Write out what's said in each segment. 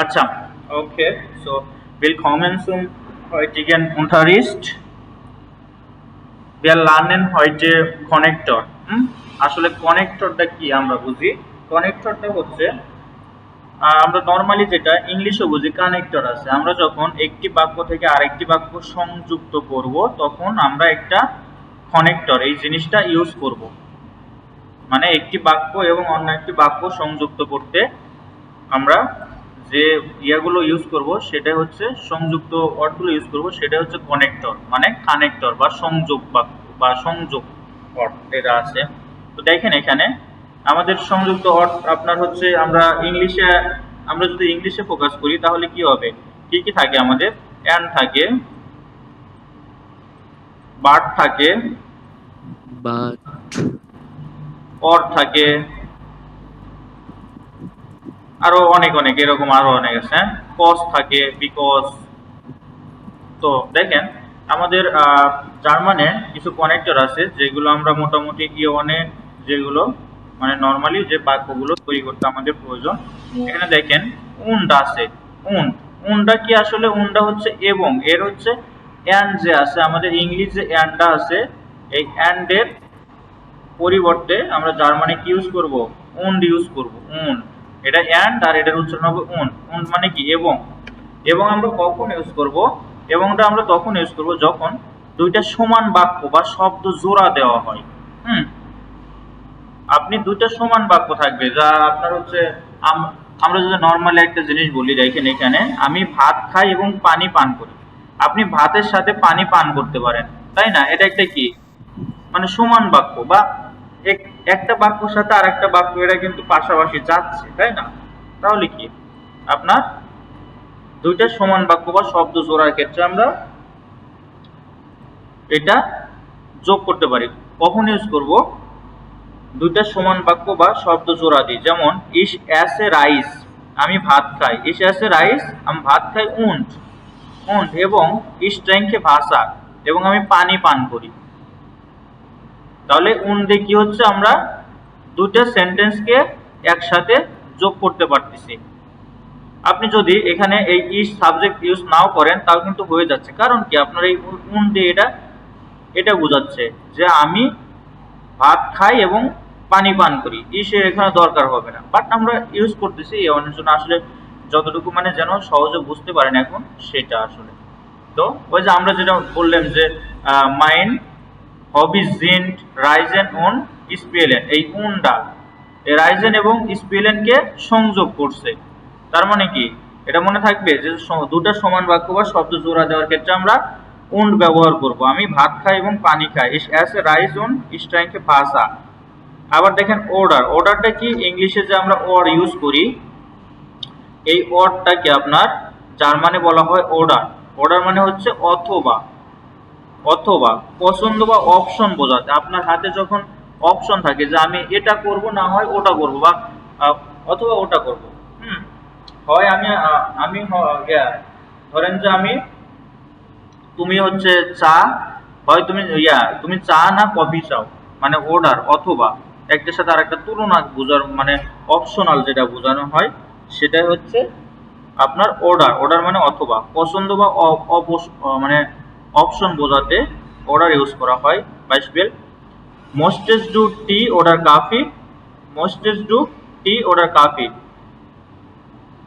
আচ্ছা, okay, so willkommen zum heutigen Unterricht. Wir lernen heute Connector. আসলে কানেক্টরটা কি আমরা বুঝি। কানেক্টরটা হচ্ছে আমরা নরমালি যেটা ইংলিশে বুঝি কানেক্টর আছে। আমরা যখন একটি বাক্য থেকে আরেকটি বাক্য সংযুক্ত করব তখন আমরা একটা কানেক্টর এই জিনিসটা ইউজ করব। মানে একটি বাক্য এবং অন্য একটি বাক্য সংযুক্ত করতে আমরা যে ইয়াগুলো ইউজ করব সেটা হচ্ছে সংযুক্ত ওয়ার্ডগুলো ইউজ করব সেটা হচ্ছে কানেক্টর, মানে কানেক্টর বা সংযোগ বাক্য বা সংযোগ ওয়ার্ড এটা আছে। তো দেখেন এখানে আমাদের সংযুক্ত ওয়ার্ড আপনার হচ্ছে আমরা যদি ইংলিশে ফোকাস করি তাহলে কি হবে, কি কি থাকে আমাদের, অ্যান্ড থাকে, বাট থাকে, বাট, অর থাকে, আরো অনেক অনেক এরকম আরো অনেক আছে, হ্যাঁ, কজ থাকে, বিকজ। তো দেখেন আমাদের জার্মানে কিছু কানেক্টর আছে যেগুলো আমরা মোটামুটি ইওনে যেগুলো মানে নরমালি যে বাক্যগুলো তৈরি করতে আমাদের প্রয়োজন। এখানে দেখেন উন্ড আছে, উন্ড, উন্ডা কি আসলে, উন্ডা হচ্ছে এবং, এর হচ্ছে অ্যান্ড যে আছে আমাদের ইংলিশ যে অ্যান্ডটা আছে এই অ্যান্ড এর পরিবর্তে আমরা জার্মানে কি ইউজ করব, উন্ড ইউজ করব, উন্ড। এটা অ্যান্ড আর এটার উচ্চারণ হবে উন্ড। উন্ড মানে কি এবং। এবং আমরা কখন ইউজ করব, এবংটা আমরা তখন ইউজ করব যখন দুইটা সমান বাক্য বা শব্দ জোড়া দেওয়া হয়। হুম, আপনি দুইটা সমান বাক্য থাকবে যা আপনার হচ্ছে আমরা যদি নর্মালি একটা জিনিস বলি, দেখেন এখানে আমি ভাত খাই এবং পানি পান করি। আপনি ভাতের সাথে পানি পান করতে পারেন, তাই না? এটা একটা কি, মানে সমান বাক্য বা একটা বাক্যর সাথে আর একটা বাক্য এটা কিন্তু পাশাপাশি যাচ্ছে, তাই না? তাহলে কি আপনার দুইটা সমান বাক্য বা শব্দ জোড়ার ক্ষেত্রে আমরা এটা যোগ করতে পারি। কখন ইউজ করব, দুইটা সমান বাক্য বা শব্দ জোড়া দিই। যেমন ইস অ্যাস এ রাইস, আমি ভাত খাই, ইস অ্যাস এ রাইস আমি ভাত খাই, উন্ড, উন্ড এবং ইস ট্রেঙ্কে ভাষা এবং আমি পানি পান করি। তাহলে উন দিয়ে কি হচ্ছে, আমরা দুটো সেন্টেন্সকে একসাথে যোগ করতে পারতেছি। আপনি যদি এখানে এই ইস সাবজেক্ট ইউজ নাও করেন তাও কিন্তু হয়ে যাচ্ছে, কারণ কি আপনার এই উন দিয়ে এটা এটা বোঝাচ্ছে যে আমি ভাত খাই এবং পানি পান করি, ইসের এখানে দরকার হবে না, বাট আমরা ইউজ করতেছি এই অনেক জন্য আসলে যতটুকু মানে যেন সহজে বুঝতে পারেন এখন সেটা আসলে। তো ওই যে আমরা যেটা বললাম যে মাইন্ড হবি জিন্ট রাইজেন অন স্পিএলএন, এই উনটা রাইজেন এবং স্পিএলএন কে সংযোগ করছে। তার মানে কি এটা মনে থাকবে যে দুটা সমান বাক্য বা শব্দ জোড়া দেওয়ার ক্ষেত্রে আমরা উন্ড ব্যবহার করব। আমি ভাত খাই এবং পানি খাই, অ্যাস এ রাইস অন স্ট্রাইকে ভাষা। আবার দেখেন অর্ডার, অর্ডারটা কি ইংলিশে যে আমরা অর ইউজ করি এই অরটাকে আপনার জার্মানে বলা হয় অর্ডার। অর্ডার মানে হচ্ছে অথবা, অথবা পছন্দ বা অপশন বোঝাতে। আপনার হাতে যখন অপশন থাকে যে আমি এটা করব না হয় ওটা করব বা অথবা ওটা করব। হুম, হয় আমি ধরেন যে আমি, তুমি হচ্ছে চা, হয় তুমি তুমি চা না কফি চাও, মানে অর্ডার অথবা একটার সাথে আরেকটা তুলনা বোঝার মানে অপশনাল যেটা বোঝানো হয় সেটাই হচ্ছে আপনার অর্ডার। অর্ডার মানে অথবা পছন্দ বা মানে অপশন বোঝাতে অর্ডার ইউজ করা হয়। বাইশবেল মোস্টেস ডু টি অর্ডার কাফি, মোস্টেস ডু টি অর্ডার কাফি,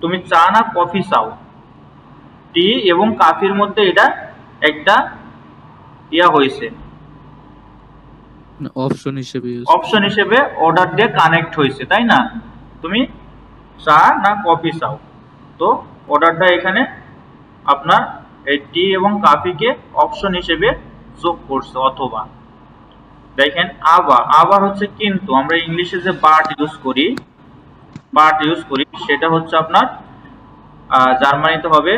তুমি চা না কফি চাও, টি এবং কাফির মধ্যে এটা একটা ইয়া হয়েছে, অপশন হিসেবে ইউজ অপশন হিসেবে অর্ডার দিয়ে কানেক্ট হয়েছে, তাই না? তুমি চা না কফি চাও, তো অর্ডারটা এখানে আপনার এই টি এবং কাফিকে অপশন হিসেবে যোগ করছে অথবা। দেখেন আবার, আবার হচ্ছে কিন্তু আমরা ইংলিশে যে বাট ইউজ করি, বাট ইউজ করি সেটা হচ্ছে আপনার জার্মানিতে হবে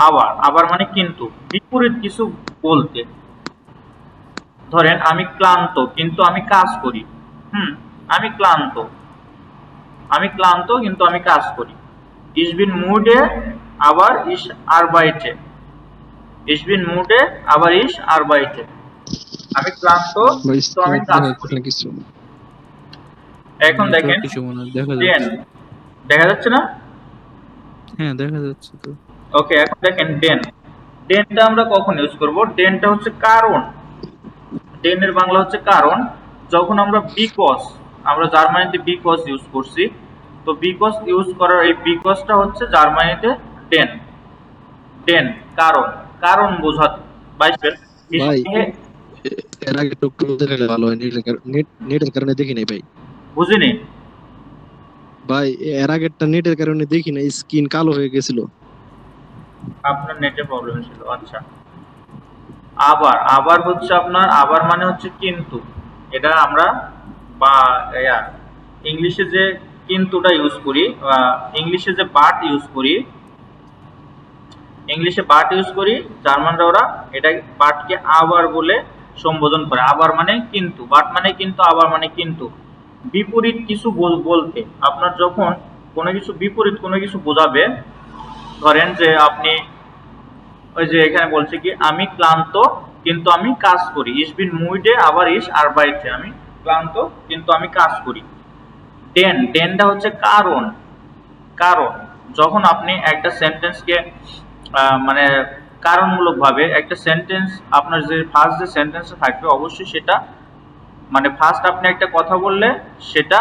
আবার। আবার মানে কিন্তু বিপরীত কিছু বলতে। ধরেন আমি ক্লান্ত কিন্তু আমি কাজ করি। আমি ক্লান্ত, আমি ক্লান্ত কিন্তু আমি কাজ করি। Ich bin müde আবার ich arbeite, ich bin müde আবার ich arbeite, আমি ক্লান্ত বা কিন্তু আমি স্টপ কাজ দেখা করি। যাচ্ছে না কিছু, এখন নেটওয়ার্ক দেখেন ইস্যু মনে হয়, দেখা দেন যাচ্ছে। দেখা যাচ্ছে না, হ্যাঁ, দেখা যাচ্ছে তো। ওকে, এখন দেখেন ডেন। ডেনটা আমরা কখন ইউজ করব? ডেনটা হচ্ছে কারণ। ডেনের বাংলা হচ্ছে কারণ। যখন আমরা বিকজ, আমরা জার্মানিতে বিকজ ইউজ করছি, তো বিকজ ইউজ করার এই বিকজটা হচ্ছে জার্মানিতে ডেন। ডেন কারণ, কারণ বোঝাতে। বাইশ ভাই এর আগে একটু একটু বলতে গেলে ভালো হয়, নেটের কারণে দেখি নাই ভাই। বুঝিনি। ভাই এর আগেরটা নেটের কারণে দেখি নাই, স্ক্রিন কালো হয়ে গেছিল। আপনার নেটে প্রবলেম ছিল, আচ্ছা। আবার, আবার হচ্ছে আপনার, আবার মানে হচ্ছে কিন্তু। এটা আমরা বা ইয়া ইংলিশে যে কিন্তুটা ইউজ করি, বা ইংলিশে যে বাট ইউজ করি, ইংলিশে বাট ইউজ করি, জার্মানরা ওরা এটা বাটকে আবার বলে সম্বোধন করে। আবার মানে কিন্তু, বাট মানে কিন্তু, আবার মানে কিন্তু। বিপরীত কিছু বলতে, আপনার যখন কোনো কিছু বিপরীত কোনো কিছু বোঝাবে, ধরেন যে আপনি ওই যে এখানে বলছে কি আমি ক্লান্ত কিন্তু আমি কাজ করি, ইস বিন মুইডে আবার ইস আরবাইটে, আমি ক্লান্ত কিন্তু আমি কাজ করি। ডেন, ডেনটা হচ্ছে কারণ। কারণ যখন আপনি একটা সেন্টেন্সকে মানে কারণমূলকভাবে একটা সেন্টেন্স, আপনার যে ফার্স্ট যে সেন্টেন্সটা থাকবে অবশ্যই সেটা মানে ফার্স্ট আপনি একটা কথা বললে সেটা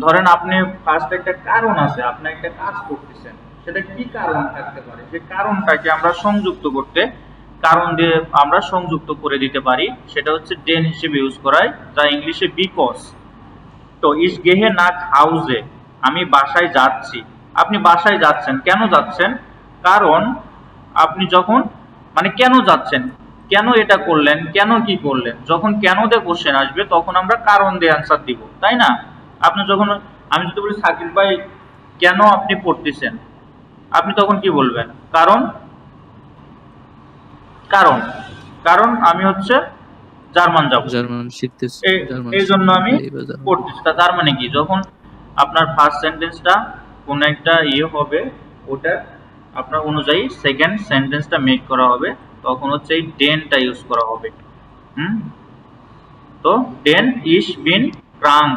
ধরেন আপনি ফার্স্ট একটা কারণ আছে, আপনি একটা কাজ করতেছেন, সেটা কি কারণ থাকতে পারে, সেই কারণটাকে আমরা সংযুক্ত করতে কারণ দিয়ে আমরা সংযুক্ত করে দিতে পারি, সেটা হচ্ছে ডেন হিসেবে ইউজ করায়, যা ইংলিশে বিকজ। তো ইস গেহে নাক হাউজে, আমি বাসায় যাচ্ছি। আপনি বাসায় যাচ্ছেন, কেন যাচ্ছেন? কারণ আপনি যখন মানে কেন যাচ্ছেন, কেন এটা করলেন, কেন কি করলেন, যখন কেন দিয়ে কোশ্চেন আসবে তখন আমরা কারণ দিয়ে অ্যান্সার দিব, তাই না? আপনি যখন, আমি যদি বলি সাকিব ভাই কেন আপনি পড়তেছেন, আপনি তখন কি বলবেন? কারণ, কারণ, কারণ আমি হচ্ছে জার্মান যাব, জার্মান শিখতেছি, এই জার্মান এই জন্য শিখবো আমি তাই বা জার্মান। পড়তেছি। তার মানে কি, যখন আপনার ফার্স্ট সেন্টেন্সটা কোন একটা ইয়ে হবে, ওটা আপনার অনুযায়ী সেকেন্ড সেন্টেন্সটা মেক করা হবে, তখন হচ্ছে এই ডেনটা ইউজ করা হবে। হুম। তো ডেন ইস বিন ক্রাঙ্ক,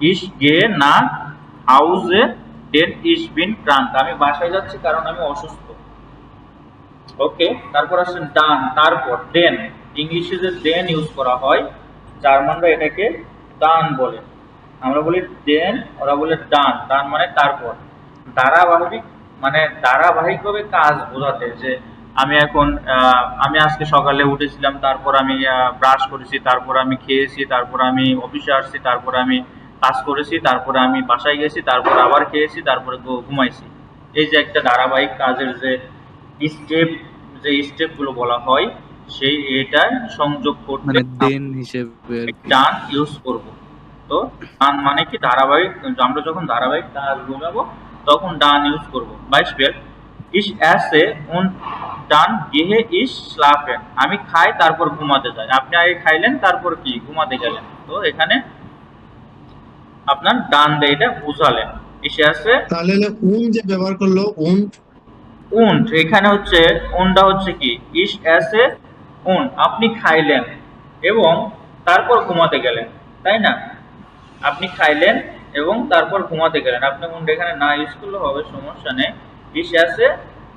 ইস গে না হাউজে, ডেন ইস বিন ক্রাঙ্ক, আমি বাসায় যাচ্ছি কারণ আমি অসুস্থ। ওকে, তারপর আসছেন ডান, তারপর দেন। ইংলিশে যে দেন ইউজ করা হয়, জার্মানরা এটাকে ডান বলে। আমরা বলি দেন, ওরা বলে ডান। ডান মানে তারপর। ধারাবাহিক মানে ধারাবাহিকভাবে কাজ বোঝাতে, যে আমি এখন আমি আজকে সকালে উঠেছিলাম, তারপর আমি ব্রাশ করেছি, তারপর আমি খেয়েছি, তারপর আমি অফিসে আসছি, তারপর আমি কাজ করেছি, তারপরে আমি বাসায় গেছি, তারপর আবার খেয়েছি, তারপরে ঘুমাইছি। এই যে একটা ধারাবাহিক কাজের যে স্টেপ, যে স্টেপগুলো বলা হয়, সেই এটা সংযোগ করতে মানে দেন হিসেবে আর কি। ডান ইউজ করব। তো ডান মানে কি ধারাবাহিক, আমরা যখন ধারাবাহিক কাজ বোঝাবো তখন ডান ইউজ করব। বাইশ ইস এসে উন ডান গেহে ইস স্লাফেন, আমি খাই তারপর ঘুমাতে যাই। আপনি আগে খাইলেন তারপর কি ঘুমাতে গেলেন, তো এখানে আপনার ডান দিয়ে এটা বুঝালেন। ইস এসে তাহলে হলো উন যে ব্যবহার করলো উন। উন্ট, এখানে হচ্ছে উনটা হচ্ছে কি ইস এসে উন, আপনি খাইলেন এবং তারপর ঘুমাতে গেলেন, তাই না? আপনি খাইলেন এবং তারপর ঘুমাতে গেলেন, আপনি উন্ট এখানে না ইউজ করলে হবে, সমস্যা নেই। ইস এসে,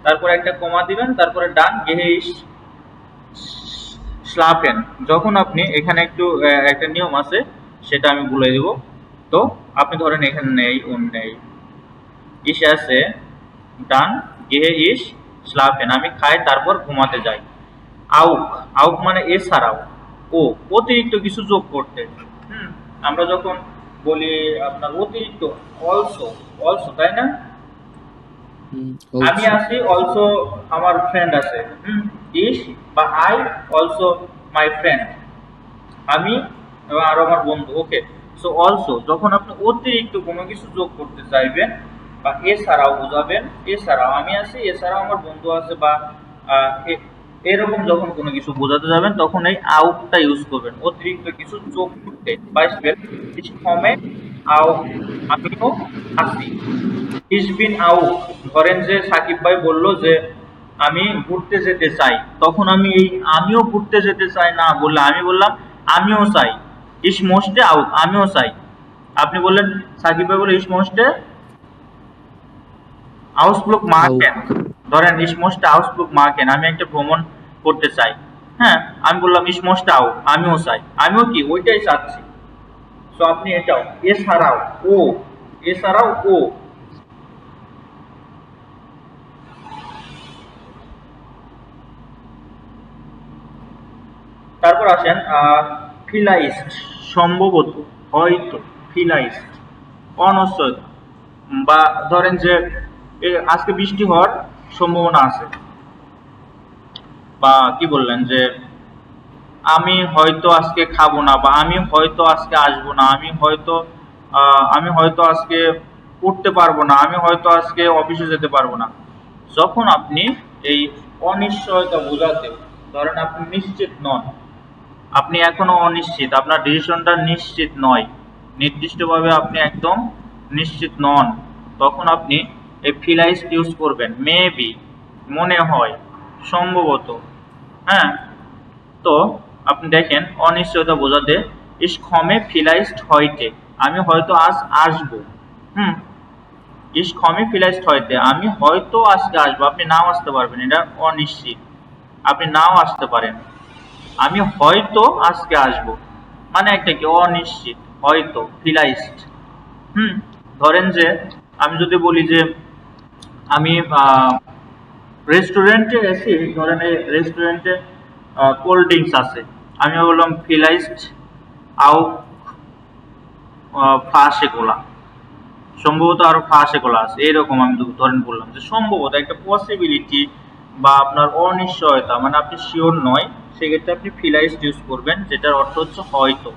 তারপর একটা কমা দিবেন, তারপরে ডান গেহে ইস স্লাফেন। যখন আপনি এখানে একটু একটা নিয়ম আছে, সেটা আমি বলে দিব। তো আপনি ধরেন এখানে নেই উন নেই, ইস আছে ডান গেহে ইস স্লাফেন, আমি খাই তারপর ঘুমাতে যাই। আউক, আউক মানে এছাড়াও, ও অতিরিক্ত কিছু যোগ করতে। হুম। আমরা যখন বলি আপনার অতিরিক্ত, অলসো, অলসো, তাই না? আমি অলসো। আছি, অলসো আমার ফ্রেন্ড আছে। হুম। ইস বা আই অলসো মাই ফ্রেন্ড, আমি এবং আরো আমার বন্ধু। ওকে, সো অলসো যখন আপনি অতিরিক্ত কোনো কিছু যোগ করতে চাইবেন বা এছাড়াও বোঝাবেন, এছাড়াও আমি আছি, এছাড়াও আমার বন্ধু আছে, বা এরকম যখন কোনো কিছু বোঝাতে যাবেন তখন এই আউটটা ইউজ করবেন, অতিরিক্ত কিছু যোগ করতে। বাইশ কমে আউট, আমিও আছি। ইসবিন আউট, ধরেন যে সাকিব ভাই বলল যে আমি ঘুরতে যেতে চাই, তখন আমি এই আমিও ঘুরতে যেতে চাই না বললে আমি বললাম আমিও চাই। ইস মোস্টে আউট, আমিও চাই। আপনি বললেন, সাকিব ভাই বলে ইস মোস্টে আউসফ্লুগ মার্কেন, ধরেন ich möchte Ausflug machen, আমি একটা ভ্রমণ করতে চাই। হ্যাঁ, আমি বললাম ich möchte auch, আমিও চাই। আমিও কি ওইটাই চাচ্ছি। তো আপনি এটাও এছাড়াও ও, এছাড়াও ও। তারপর আসেন ফিলাইস্ট, সম্ভবত, হয়তো, ফিলাইস্ট, অনিশ্চয়তা। বা ধরেন যে আজকে বৃষ্টি হওয়ার সম্ভাবনা আছে, বা কি বললেন যে আমি হয়তো আজকে খাবো না, বা আমি হয়তো আজকে আসবো না, আমি হয়তো আজকে উঠতে পারবো না, আমি হয়তো আজকে অফিসে যেতে পারবো না। যখন আপনি এই অনিশ্চয়তা বোঝাতে, ধরেন আপনি নিশ্চিত নন, আপনি এখনো অনিশ্চিত, আপনার ডিসিশনটা নিশ্চিত নয়, নির্দিষ্টভাবে আপনি একদম নিশ্চিত নন, তখন আপনি এই ফিলাইস্ট ইউজ করবেন। মেবি, মনে হয়, সম্ভবত। হ্যাঁ, তো আপনি দেখেন অনিশ্চয়তা বোঝাতে ich komme vielleicht heute, আমি হয়তো আজ আসবো। হুম, ich komme vielleicht heute, আমি হয়তো আজকে আসবো, আপনি নাও আসতে পারবেন, এটা অনিশ্চিত, আপনি নাও আসতে পারেন। আমি হয়তো আজকে আসবো, মানে একটা কি অনিশ্চিত, হয়তো, ফিলাইস্ট। হুম, ধরেন যে আমি যদি বলি যে আমি রেস্টুরেন্টে এসে, ধরেন এই রেস্টুরেন্টে কোল্ড ড্রিঙ্কস আছে, আমি বললাম ফিলাইস্ট আও ফ্লাশে কোলা, সম্ভবত আরো ফ্লাশে কোলা আছে, এরকম আমি ধরেন বললাম যে সম্ভবত একটা পসিবিলিটি বা আপনার অনিশ্চয়তা, মানে আপনি শিওর নয়, সেক্ষেত্রে আপনি ফিলাইস্ট ইউজ করবেন, যেটার অর্থ হচ্ছে হয়তো।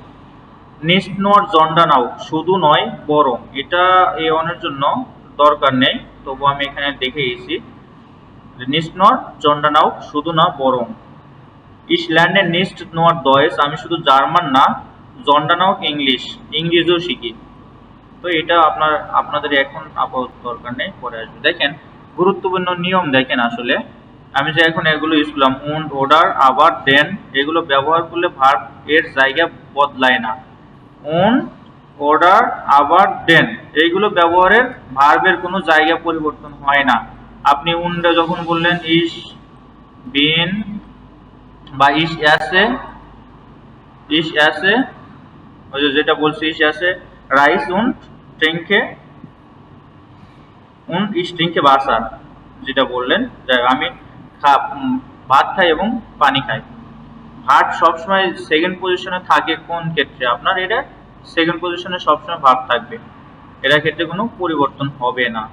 নিস্ট নট জন্ডা নাও, শুধু নয় বরং, এটা এই অনের জন্য দরকার নেই, তবু আমি এখানে দেখে গেছি নিস্ট নট জন্ডা নাও, শুধু না বরং। Ich lerne nicht nur Deutsch, আমি শুধু জার্মান না, জন্ডা নাও ইংলিশ, ইংরেজিও শিখি। তো এটা আপনাদের এখন আপাতত দরকার নেই, পরে আসবে। দেখেন গুরুত্বপূর্ণ নিয়ম দেখেন আসলে, আমি যে এখন এগুলো ইউজ করলাম und, oder, আবার, then, এগুলো ব্যবহার করলে ভার্ব এর জায়গা বদলায় না। und, oder, আবার, then এইগুলো ব্যবহারের ভার্বের কোনো জায়গা পরিবর্তন হয় না। আপনি und যখন বললেন ich bin, বা ich esse, ওই যে যেটা বলছি ich esse rice und trinke, und ich trinke Wasser, যেটা বললেন যে আমি ভাত খাই এবং পানি খাই। ভার্ব সবসময় সেকেন্ড পজিশনে থাকে কোন ক্ষেত্রে? আপনার এটা সেকেন্ড পজিশনে সবসময় ভার্ব থাকবে, এটার ক্ষেত্রে কোনো পরিবর্তন হবে না।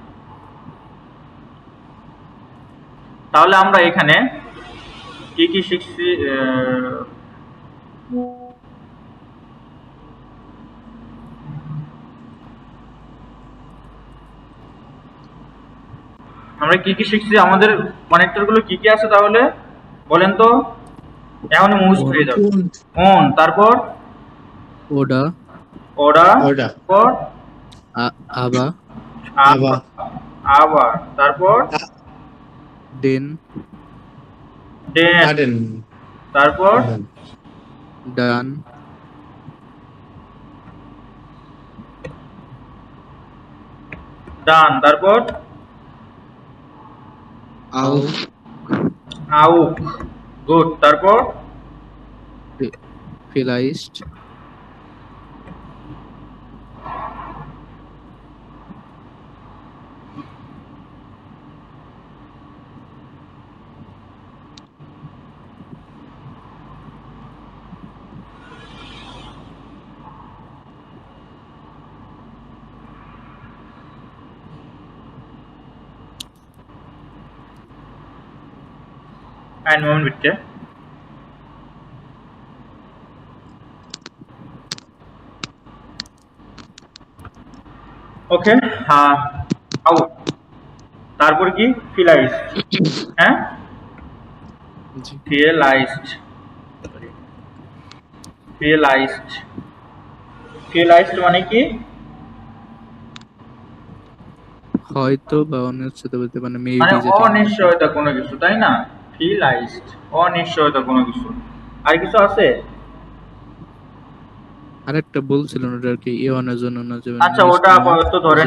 তাহলে আমরা এখানে কি কি শিখছি? আমরা কি কি শিখছি? আমাদের কানেক্টর গুলো কি কি আছে তাহলে বলেন তো, এখনই মুখস্থ হয়ে যাবে। und, অন, তারপর ওডা, ওরা, oder, তারপর আবা, aber, আবার, তারপর দেন, দেন, aden, তারপর aden, ডান, ডান, তারপর আউফ, আউক, গুড, তারপর ফিলাইস্ট, einen Moment bitte. ওকে, আউট, তারপর কি ফিলাইস্ট, হ্যাঁ, জি, ফিলাইস্ট, ফিলাইস্ট, ফিলাইস্ট মানে কি? হয়তো বা অনিশ্চিত বলতে মানে মানে মেবি, যেটা অনিশ্চয়তা কোনো কিছু, তাই না? ফিলাইস্ট, অনিশ্চয়তা কোনো কিছু। আর কিছু আছে? আরেকটা বলছিলেন ওটা আর কি, এওয়ানের জন্য না, যে আচ্ছা, ওটা নিশ্চিত না, আপাতত ধরেন